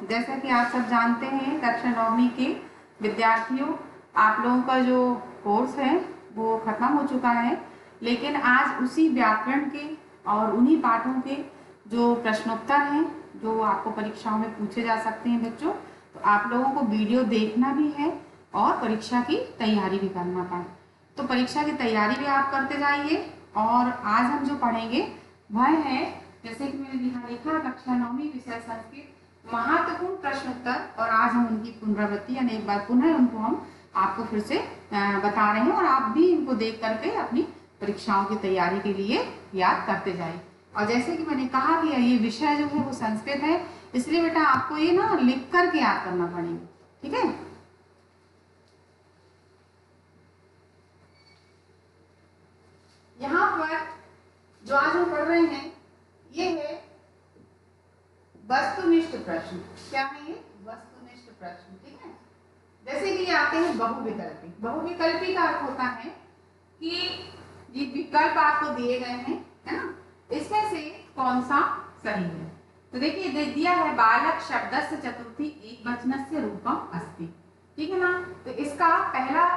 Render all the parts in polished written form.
जैसा कि आप सब जानते हैं कक्षा 9वीं के विद्यार्थियों, आप लोगों का जो कोर्स है वो खत्म हो चुका है, लेकिन आज उसी व्याकरण के और उन्हीं पाठों के जो प्रश्नोत्तर हैं जो आपको परीक्षाओं में पूछे जा सकते हैं बच्चों, तो आप लोगों को वीडियो देखना भी है और परीक्षा की तैयारी भी करना है। तो परीक्षा की तैयारी भी आप करते जाइए। और आज हम जो पढ़ेंगे वह है, जैसे कि मैंने यहाँ लिखा, कक्षा 9वीं विषय संस्कृत महत्वपूर्ण प्रश्नोत्तर, और आज हम उनकी पुनरावृत्ति यानी एक बार पुनः उनको हम आपको फिर से बता रहे हैं और आप भी इनको देख करके अपनी परीक्षाओं की तैयारी के लिए याद करते जाए। और जैसे कि मैंने कहा कि ये विषय जो है वो संस्कृत है, इसलिए बेटा आपको ये ना लिख करके याद करना पड़ेगा, ठीक है। यहाँ पर जो आज हम पढ़ रहे हैं ये है वस्तुनिष्ठ प्रश्न। क्या है ये? वस्तुनिष्ठ प्रश्न, ठीक है। जैसे कि आते हैं बहुविकल्पी। बहुविकल्पी का अर्थ होता है कि ये विकल्प आपको दिए गए हैं, है ना, इसमें से कौन सा सही है। तो देखिए दे दिया है बालक शब्दस्य चतुर्थी एकवचनस्य रूपम अस्ति, ठीक है ना। तो इसका पहला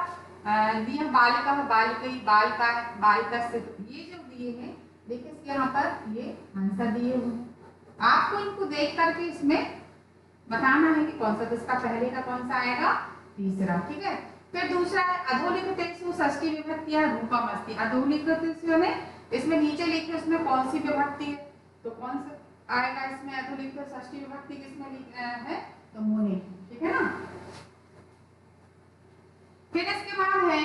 दिया बालिका, बालिकई, बालिका, बालिकस्य, ये जो दिए हैं देखिए यहाँ पर ये आंसर दिए हुए हैं। आपको इनको देख करके इसमें बताना है कि कौन सा, तो इसका पहले का कौन सा आएगा? तीसरा, ठीक है। फिर दूसरा है अधोलिखितेषु षष्ठी विभक्ति या रूपम अस्ति। अधोलिखितेषु में इसमें नीचे लिखे उसमें कौन सी विभक्ति है, तो कौन सा आएगा इसमें? अधोलिखित षष्ठी विभक्ति किसमें है? तो मुनि, ठीक है ना। फिर इसके बाद है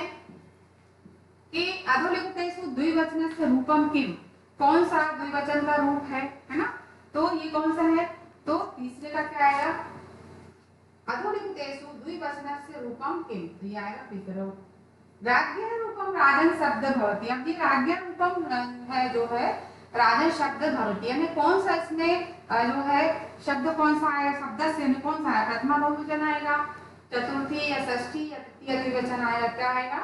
कि अधोलिखितेषु द्विवचनस्य रूपम किम, कौन सा द्विवचन का रूप है ना। तो ये कौन सा है? तो तीसरे का क्या आएगा? अधोलिखितेषु द्विवचनस्य रूपम किम, तो ये आएगा पितरौ। राज्ञः रूपम राजन शब्द भवति। अब ये राज्ञः रूपम है जो है राजन शब्द भवति, यानी कौन सा इसमें जो है शब्द कौन सा आएगा? शब्द से कौन सा आएगा? प्रथमा बहुवचन आएगा, चतुर्थी या षष्ठी या तृतीय द्विवचन आएगा, क्या आएगा?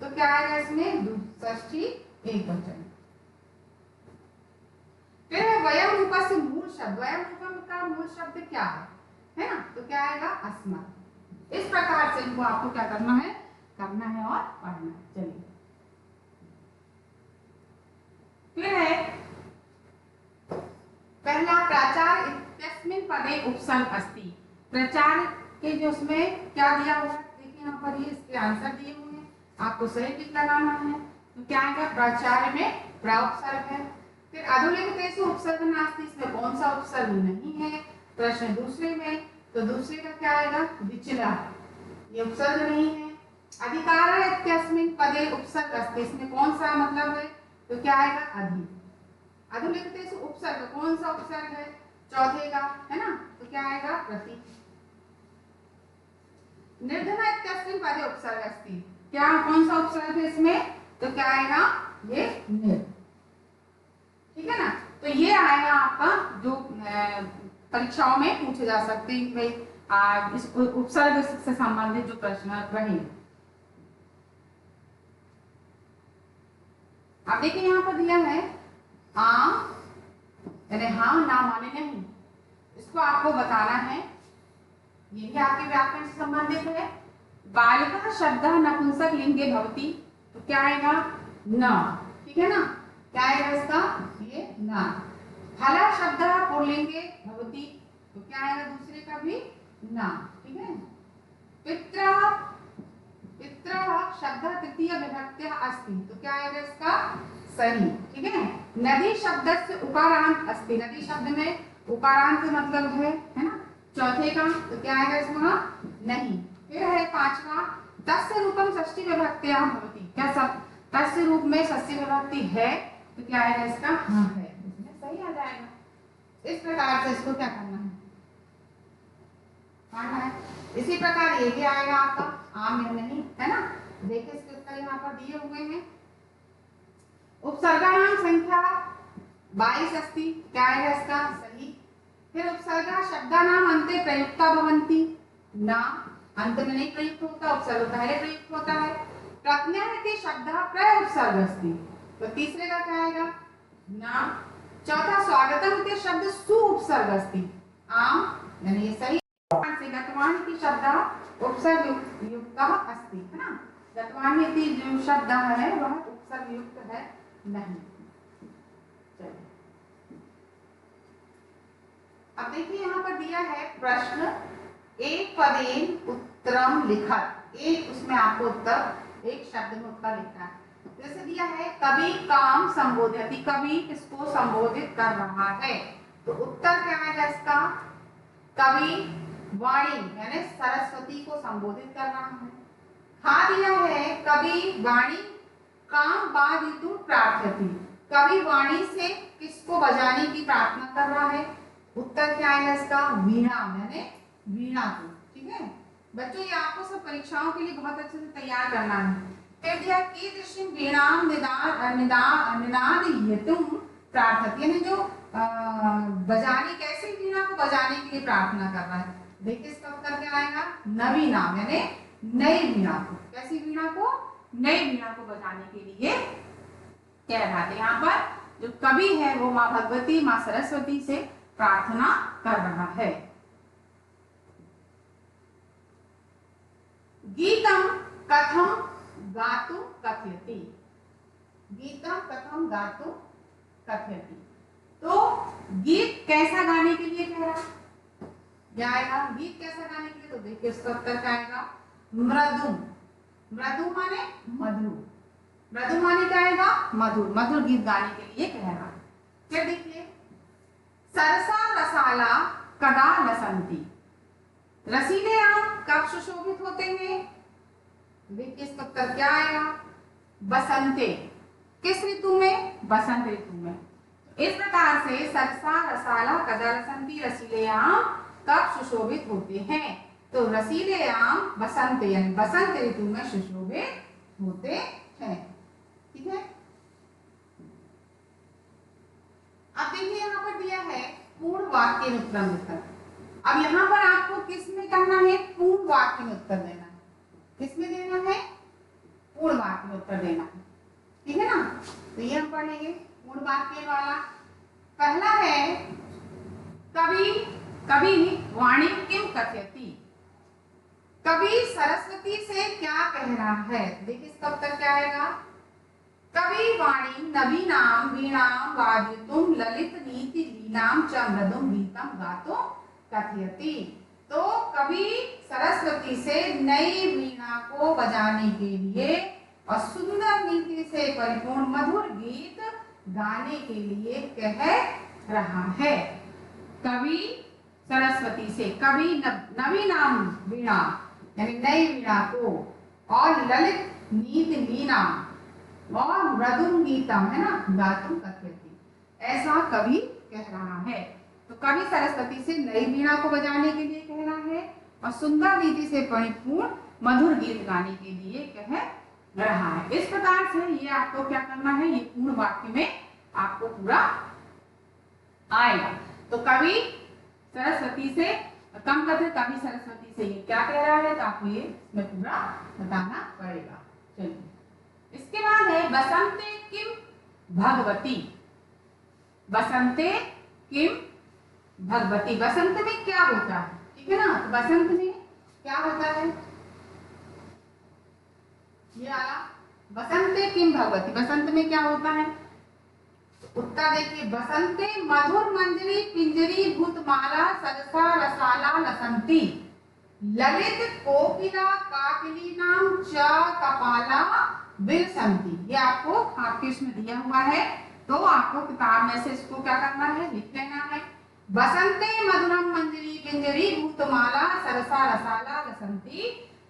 तो क्या आएगा इसमें? षष्ठी एकवचन। फिर है वयम रूपस्य मूल शब्द। वयम रूपम का मूल शब्द क्या है ना, तो क्या आएगा? अस्मत्। इस प्रकार से इनको आपको क्या करना है और पढ़ना है। चलिए फिर है पहला प्राचार्य इत्यस्मिन् पदे उपसर्ग अस्ति। प्राचार्य के जो उसमें क्या दिया हुआ है देखिए यहाँ पर, ये इसके आंसर दिए हुए हैं, आपको सही टिक लगाना है। तो क्या आएगा? प्राचार्य में प्रा उपसर्ग है। फिर अधोलिखितेषु उपसर्ग नास्ति, इसमें कौन सा उपसर्ग नहीं है? प्रश्न दूसरे में, तो दूसरे का क्या आएगा? विचला, ये उपसर्ग नहीं है। अधिकारः इत्यस्मिन् पदे उपसर्ग अस्ति, इसमें कौन सा मतलब है? तो क्या आएगा? अधि। अधोलिखितेषु उपसर्ग, कौन सा उपसर्ग है? चौथे का, है ना, तो क्या आएगा? प्रति। निर्धन इत्यस्मिन् पदे उपसर्ग अस्ति, क्या कौन सा उपसर्ग है इसमें? तो क्या आएगा? ये निर्, ठीक है ना। तो ये आएगा आपका जो परीक्षाओं में पूछे जा सकते हैं कि भाई इस उपसर्ग से संबंधित जो प्रश्न रहे। अब देखिए यहाँ पर दिया है यानी हाँ ना माने नहीं, इसको आपको बताना है। ये भी आपके व्याकरण से संबंधित है। बालिका शब्द नपुंसक लिंगे भवति, तो क्या आएगा? न, ठीक है ना, क्या आएगा इसका? ये न। फला शब्द पुल्लिंगे भवति, तो क्या आएगा? दूसरे का भी न, ठीक है। पित्र शब्द तृतीय विभक्ति अस्ति, तो क्या आएगा इसका? सही, ठीक है। नदी शब्द से उकारांत अस्ति, नदी शब्द में उकारांत मतलब है ना, चौथे का, तो क्या आएगा इसमें? नहीं। फिर है पांचवा, तस्य रूपम षष्ठी विभक्त्यां भवति, क्या सब तस्य रूप में षष्ठी विभक्ति है? तो क्या आएगा इसका? हाँ है, इसमें सही आ जाएगा। इस प्रकार से इसको क्या करना है? पढ़ना है। इसी प्रकार ये भी आएगा आपका आम या नहीं, है ना। देखिए इसके उत्तर यहाँ पर दिए हुए हैं। उपसर्गाणाम संख्या 22 अस्ति, क्या आएगा इसका? सही। फिर उपसर्गा शब्दानाम अन्ते प्रयुक्ता भवन्ति, ना, अंत में नहीं प्रयुक्त होता, उपसर्ग पहले प्रयुक्त होता है। प्रज्ञा इति शब्दः प्रउपसर्ग अस्ति, तो तीसरे का क्या आएगा? ना। चौथा स्वागतम इति शब्द सु उपसर्ग अस्ति, आम, यानी ये सही। गतवान् इति शब्दः उपसर्गयुक्तः अस्ति, है ना। गतवान् इति जो शब्द है वह उपसर्गयुक्त है नहीं। चलिए अब देखिए यहाँ पर दिया है प्रश्न, एक पदेन उत्तरम लिखत, एक उसमें आपको उत्तर, एक शब्द में उत्तर लिखना है। जैसे दिया है कवि काम संबोधयति, कवि किसको संबोधित कर रहा है, तो उत्तर क्या आएगा इसका, कवि वाणी यानी सरस्वती को संबोधित कर रहा है। खा दिया है कवि वाणी काम बाधितुं प्रार्थयति, कवि वाणी से किसको बजाने की प्रार्थना कर रहा है, उत्तर क्या आएगा इसका, वीणा यानी वीणा को। ठीक है बच्चों, ये आपको सब परीक्षाओं के लिए बहुत अच्छे से तैयार करना है। फिर दिया कीदृशीं वीणां निनादयितुं प्रार्थयति, यानी जो बजाने, कैसी वीणा को बजाने के लिए प्रार्थना कर रहा है। देखिए इसका उत्तर क्या आएगा, नवीनाम यानी नई वीणा को, कैसी वीणा को, नई वीणा को बजाने के लिए कह रहा है। यहाँ पर जो कवि है वो माँ भगवती, माँ सरस्वती से प्रार्थना कर रहा है। गीतम कथम गातुं कथयति, गीतम कथम गातुं कथयति, तो गीत कैसा गाने के लिए कह रहा है, क्या आएगा, गीत कैसा गाने के लिए, तो देखिए इसका उत्तर क्या आएगा, मृदु, मृदु माने मधुर, मृदु माने क्या आएगा, मधुर, मधुर गीत गाने के लिए कह रहा है। फिर देखिए सरसा रसाला कदा लसंती, रसीले आम कब सुशोभित होते हैं, देखिए इसका उत्तर क्या आएगा, बसंते, किस ऋतु में, बसंत ऋतु में। इस प्रकार से सरसा रसाला कदा लसंती, रसीले आम कब सुशोभित होते हैं, तो रसीले आम बसंत यानी बसंत ऋतु में सुशोभित होते हैं। ठीक है अब देखिए यहाँ पर दिया है पूर्ण वाक्य में उत्तर लिखना। अब यहाँ पर आपको किस में करना है, पूर्ण वाक्य में उत्तर देना है, किसमें देना है, पूर्ण वाक्य में उत्तर देना है। ठीक है ना, तो ये हम पढ़ेंगे पूर्ण वाक्य वाला। पहला है कवि, कवि वाणी किम कथयति, कवि सरस्वती से क्या कह रहा है, देखिए इसका उत्तर क्या आएगा, कवि वाणी नवीनां वीणां वादयितुं ललित नीति लीलां च मृदुं गीतं गातुं कथयति, तो कवि सरस्वती से नई वीणा को बजाने के लिए और सुंदर नीति से परिपूर्ण मधुर गीत गाने के लिए कह रहा है। कवि सरस्वती से, कवि नवीनां वीणा यानी नई वीणा को, और ललित नीति लीना और मृदुम गीतम है ना, गातुं कथयति, ऐसा कवि कह रहा है। तो कवि सरस्वती से नई वीणा को बजाने के लिए कह रहा है और सुंदर रीति से परिपूर्ण मधुर गीत गाने के लिए कह रहा है। इस प्रकार से ये आपको क्या करना है, ये पूर्ण वाक्य में आपको पूरा आएगा। तो कवि सरस्वती से कम कथित, कवि सरस्वती से ये क्या कह रहा है, तो आपको ये इसमें पूरा बताना पड़ेगा। चलिए इसके बाद है बसंते किम भगवती, बसंते किम भगवती, बसंत में क्या होता है, ठीक है ना, तो बसंत में क्या होता है, ये आया बसंते किम भगवती, बसंत में क्या होता है, उत्तर देखिए बसंते मधुर मंजरी पिंजरी भूतमाला सरसा रसाला लसंती ललित कोकिला काकली नाम च कपाला विलसंती। ये आपको आपके इसमें दिया हुआ है, तो आपको किताब में से इसको क्या करना है, लिख लेना है। बसंते मधुरम मंजरी पिंजरी भूतमाला सरसा रसाला लसंती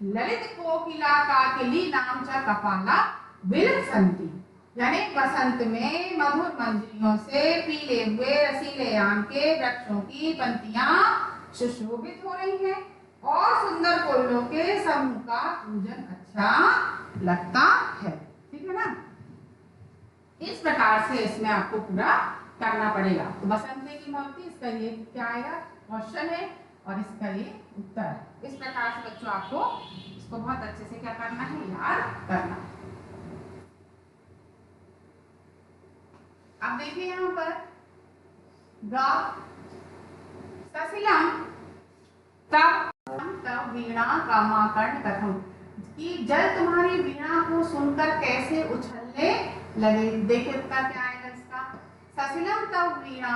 ललित कोकिला काकली नाम च कपाला विलसंती, यानी बसंत में मधुर मंजरियों से पीले हुए रसीले आम के वृक्षों की पंक्तियां सुशोभित हो रही हैं और सुंदर कोयलों के समूह का पूजन अच्छा लगता है। ठीक है ना, इस प्रकार से इसमें आपको पूरा करना पड़ेगा। तो बसंत की भक्ति, इसका ये क्या आएगा, क्वेश्चन है और इसका ये उत्तर है। इस प्रकार से बच्चों आपको इसको बहुत अच्छे से क्या करना है, याद करना है। अब देखिए यहाँ पर सशिलम तब वीणा कामाकर्ण कथम, कि जल तुम्हारी वीणा को सुनकर कैसे उछलने लगे। देखिए उत्तर क्या आएगा इसका, ससिलम तव वीणा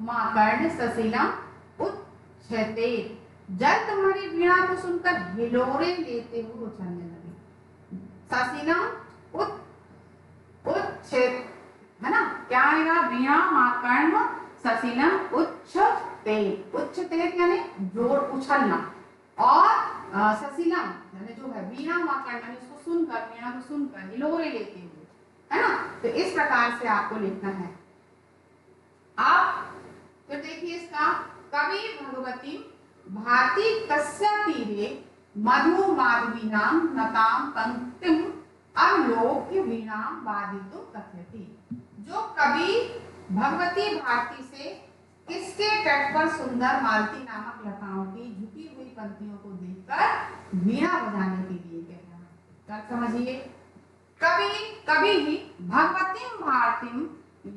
माकर्ण ससिलम उच्छते, जल तुम्हारी वीणा को सुनकर हिलोरे लेते हुए उछलने लगे। ससिलम उच्छेद है ना, क्या आएगा, वीणा माकर्ण ससिलम उच्छते, उच्छते यानी जोर उछलना, और ससिलम यानी जो है वीणा माकर्ण यानी उसको सुनकर, वीणा को सुनकर हिलोरे लेते हुए, है ना। तो इस प्रकार से आपको लिखना है। आप तो देखिए इसका, कवि भगवती भारती तस्य तीरे मधु माधवीनाम नताम पंक्तिम अवलोक्य वीणाम वादितुम कथयति, जो कवि भगवती भारती से किसके तट पर सुंदर मालती नामक लताओं की झुकी हुई पंक्तियों को देखकर वीणा बजाने के लिए कह रहा है। क्या समझिए, कवि कवि भगवती भारती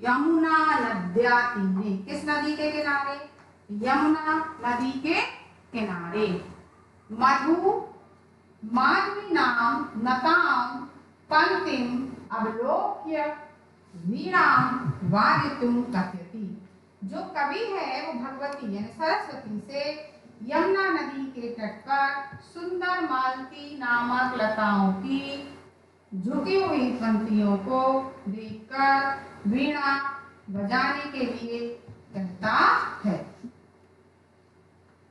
यमुना नद्या तीरे, किस नदी के किनारे, यमुना नदी के किनारे, मधु माधवी नाम नताम पंक्तिम अवलोक्य वीणाम वादितुम कथयति, जो कवि है वो भगवती यानी सरस्वती से यमुना नदी के तट पर सुंदर मालती नामक लताओं की झुकी हुई पंक्तियों को देखकर वीणा बजाने के लिए कहता है।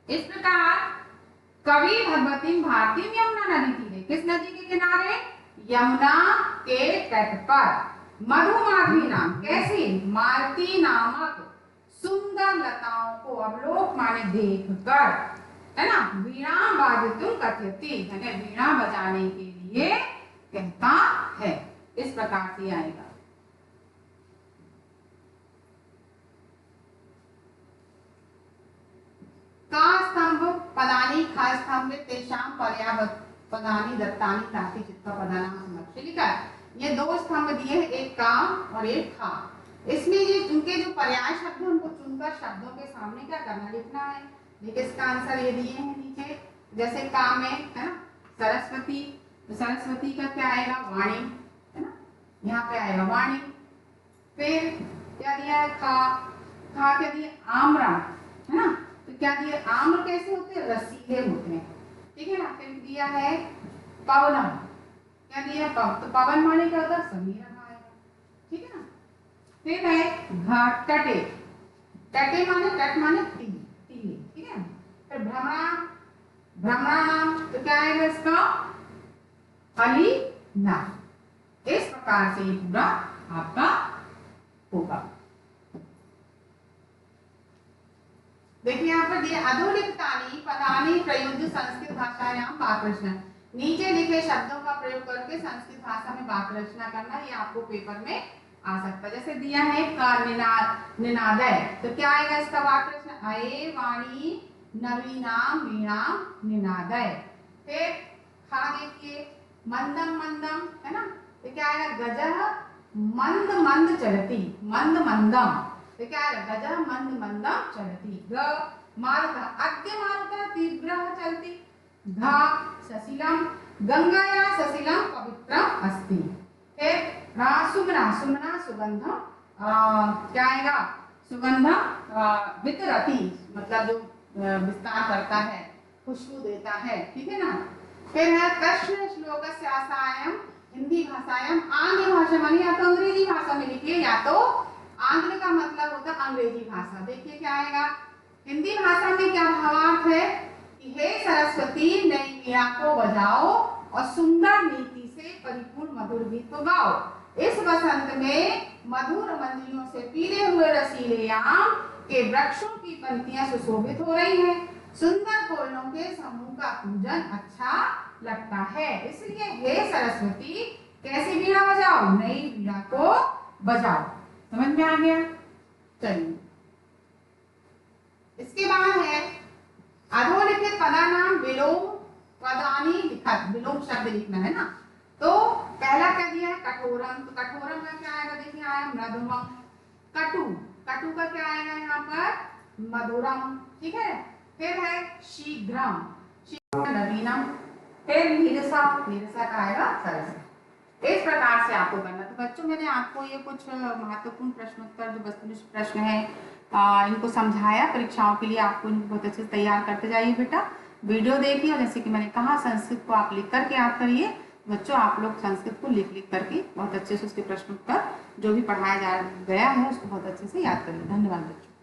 इस प्रकार कवि भगवती भारती यमुना नदी तीरे, किस नदी के किनारे, यमुना के तट पर मधु माधवी नाम, कैसी, मालती नामक सुंदर लताओं को अवलोक माने देखकर, है ना, वीणा वादितुम कथयति यानी वीणा बजाने के लिए कहता है। इस प्रकार से आएगा। का स्तंभ पदानी खा स्तंभ तेषां पर्यावत पदानी दत्तानी ताकि चित्त पदाना समक्ष, लिखा है। ये दो स्तंभ दिए हैं, एक का और एक खा। इसमें ये उनके जो पर्याय शब्द है उनको चुनकर शब्दों के सामने क्या करना, लिखना है। देखिए इसका आंसर ये दिए हैं नीचे, जैसे काम में है ना सरस्वती, तो सरस्वती का क्या आएगा, वाणी, है ना, यहाँ पे आएगा वाणी। फिर क्या दिया है, खा, खा क्या दिया, आम्रा, है ना, तो क्या दिया, आम्र कैसे होते हैं, रसीले होते हैं, ठीक है ना। फिर दिया है पवनम, क्या दिया, तो पवन माने क्या होता है, समीर आएगा, ठीक है ना। फिर है घाट, तटे, तटे माने, तट माने टीले, ठीक है। फिर भ्रमणा, भ्रमणानाम, तो क्या आएगा इसका, हली ना। इस प्रकार से ये पूरा आपका होगा। देखिए यहाँ पर दिए अधोलिखितानि पदानि प्रयुज्य संस्कृत भाषायां वाक्य रचना, नीचे लिखे शब्दों का प्रयोग करके संस्कृत भाषा में वाक्य रचना करना, ये आपको पेपर में आ सकता है। जैसे दिया है का निनादय, तो क्या आएगा इसका वाक्य रचना, अये वाणी नवीनाम वीणाम निनादय। फिर खा देखिए मंदम मंदम, है ना, तो क्या आएगा, गजह मंद मंद चलती, मंद मंदम, तो क्या आएगा, गजह मंद मंदम चलती। ग मारुता, अद्य मारुता तीव्रः चलती। घा ससिलम, गंगाया ससिलम पवित्रम अस्ति। फिर सुमना, सुमना सुगंधम, क्या आएगा, सुगंधम वितरती, मतलब जो विस्तार करता है, खुशबू देता है, ठीक है ना। फिर है कृष्ण श्लोकस्य आसायम हिंदी भाषायाम आंग्ल भाषा, मानी या तो अंग्रेजी भाषा में लिखिए, या तो आंग्ल का मतलब होता है अंग्रेजी भाषा। देखिए क्या आएगा, हिंदी भाषा में क्या भावार्थ है कि हे सरस्वती नई वीणा को बजाओ और सुंदर नीति से परिपूर्ण मधुर गीत को गाओ। इस वसंत में मधुर मंजरियों से पीले हुए रसीले आम के वृक्षों की पंक्तियां सुशोभित हो रही हैं। सुंदर फूलों के समूह का पूजन अच्छा लगता है, इसलिए हे सरस्वती कैसी वीणा बजाओ, नई वीणा को बजाओ। समझ में आ गया, चलिए। इसके बाद है अधोलिखित पदानाम विलोम पदानी लिखत, विलोम शब्द लिखना है ना। तो पहला क्या दिया है, कठोरम, तो कठोरम का क्या आएगा, देखिए आया मृदुमम। कटु, कटु का क्या आएगा यहाँ पर, मधुरम, ठीक है। फिर है शीघ्रम, नवीनम, फिर नीरसा, नीरसा का आएगा सरस। इस प्रकार से आपको करना। तो बच्चों मैंने आपको ये कुछ महत्वपूर्ण प्रश्नोत्तर जो वस्तुनिष्ठ प्रश्न है इनको समझाया परीक्षाओं के लिए। आपको इनको बहुत अच्छे से तैयार करते जाइए बेटा, वीडियो देखिए। और जैसे कि मैंने कहा संस्कृत को आप लिख करके याद करिए। बच्चों आप लोग संस्कृत को लिख करके बहुत अच्छे से उसके प्रश्नोत्तर जो भी पढ़ाया जा गया है उसको बहुत अच्छे से याद करिए। धन्यवाद बच्चों।